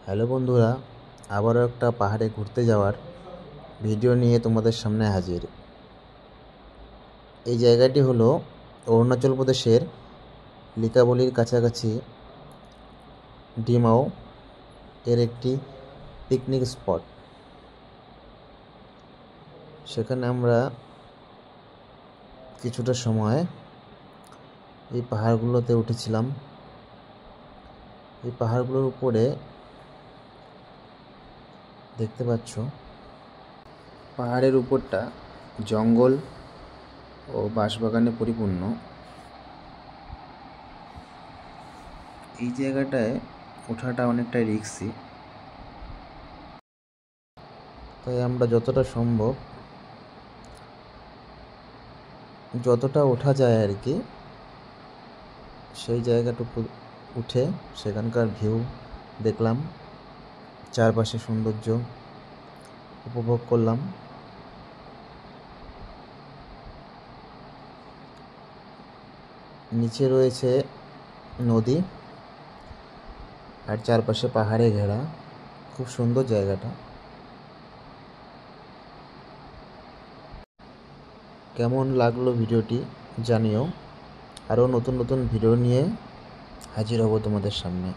Hello বন্ধুরা, আবারও একটা পাহাড়ে ঘুরতে যাওয়ার ভিডিও নিয়ে তোমাদের সামনে হাজির। এই জায়গাটি হলো অরুণাচল প্রদেশের লিকাবলির কাছাকাছি ডিমাও এর একটি পিকনিক স্পট। সেখানে আমরা কিছুটা সময় এই পাহাড়গুলোতে উঠেছিলাম। এই পাহাড়গুলোর উপরে দেখতে পাচ্ছ পাহাড়ের উপরটা জঙ্গল ও বাঁশবাগানে পরিপূর্ণ। এই জায়গাটায় ওঠাটা অনেকটাই রিস্কি, তাই আমরা যতটা ওঠা যায় আর কি, সেই জায়গাটুকু উঠে সেখানকার ভিউ দেখলাম, চারপাশে সৌন্দর্য উপভোগ করলাম। নিচে রয়েছে নদী আর চারপাশে পাহাড়ে ঘেরা, খুব সুন্দর জায়গাটা। কেমন লাগলো ভিডিওটি জানিও। আরও নতুন নতুন ভিডিও নিয়ে হাজির হব তোমাদের সামনে।